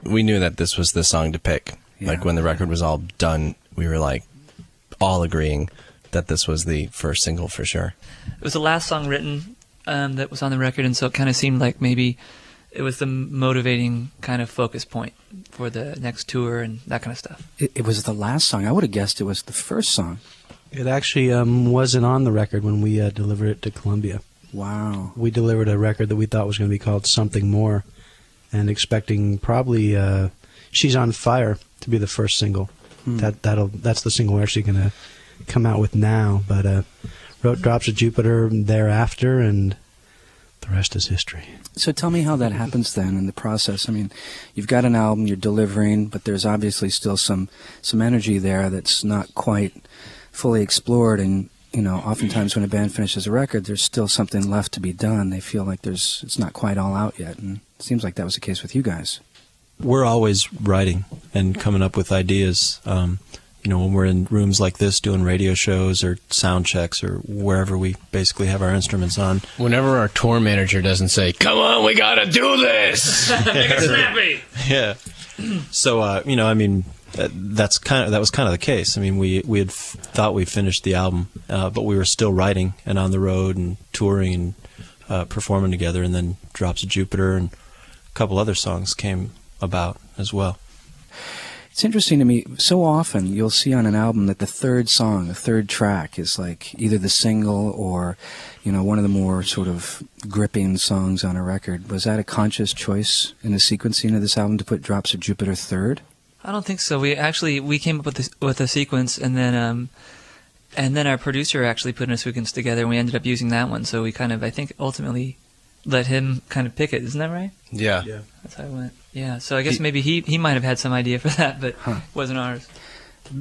we knew that this was the song to pick. Yeah. Like when the record was all done, we were like all agreeing that this was the first single for sure. It was the last song written that was on the record, and so it kind of seemed like maybe it was the motivating kind of focus point for the next tour and that kind of stuff. It was the last song. I would have guessed it was the first song. It actually wasn't on the record when we delivered it to Columbia. Wow. We delivered a record that we thought was going to be called Something More, and expecting probably She's on Fire to be the first single. That's the single we're actually going to come out with now, but wrote Drops of Jupiter thereafter, and the rest is history. So tell me how that happens then in the process. I mean, you've got an album you're delivering, but there's obviously still some energy there that's not quite fully explored, and you know, oftentimes when a band finishes a record, there's still something left to be done. They feel like it's not quite all out yet, and it seems like that was the case with you guys. We're always writing and coming up with ideas. You know, when we're in rooms like this doing radio shows or sound checks or wherever we basically have our instruments on. Whenever our tour manager doesn't say, "Come on, we gotta do this!" Make it snappy! Yeah. So, you know, I mean, that was kind of the case. I mean, we had thought we finished the album, but we were still writing and on the road and touring and performing together, and then Drops of Jupiter and a couple other songs came about as well. It's interesting to me, so often you'll see on an album that the third song, the third track is like either the single or, you know, one of the more sort of gripping songs on a record. Was that a conscious choice in the sequencing of this album to put Drops of Jupiter third? I don't think so. We came up with a sequence, and then our producer actually put a sequence together, and we ended up using that one. So we kind of, I think, ultimately let him kind of pick it. Isn't that right? Yeah. That's how it went. Yeah. So I guess maybe he might have had some idea for that, but it wasn't ours.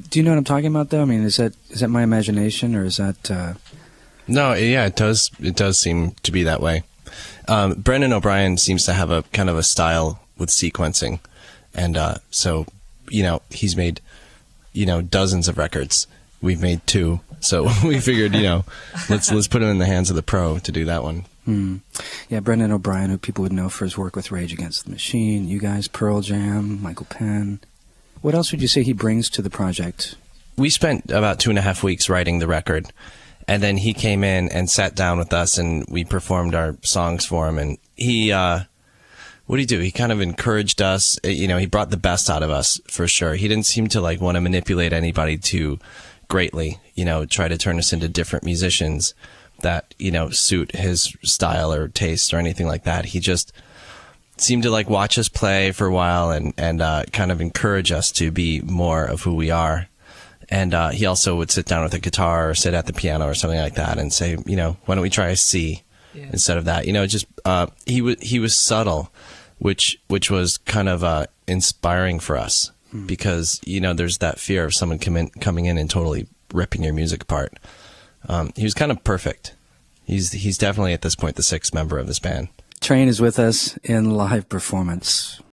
Do you know what I'm talking about, though? I mean, is that my imagination, or is that? No, yeah, it does seem to be that way. Brendan O'Brien seems to have a kind of a style with sequencing, and so you know, he's made, you know, dozens of records. We've made 2, so we figured, you know, let's put him in the hands of the pro to do that one. Yeah, Brendan O'Brien, who people would know for his work with Rage Against the Machine, you guys, Pearl Jam, Michael Penn. What else would you say he brings to the project? We spent about 2.5 weeks writing the record, and then he came in and sat down with us, and we performed our songs for him. And he, what did he do? He kind of encouraged us. You know, he brought the best out of us for sure. He didn't seem to like want to manipulate anybody too greatly. You know, try to turn us into different musicians that, you know, suit his style or taste or anything like that. He just seemed to like watch us play for a while and kind of encourage us to be more of who we are. And he also would sit down with a guitar or sit at the piano or something like that and say, you know, why don't we try a C instead of that? You know, just he was subtle, which was kind of inspiring for us because, you know, there's that fear of someone coming in and totally ripping your music apart. He was kind of perfect. He's definitely at this point the 6th member of this band. Train is with us in live performance.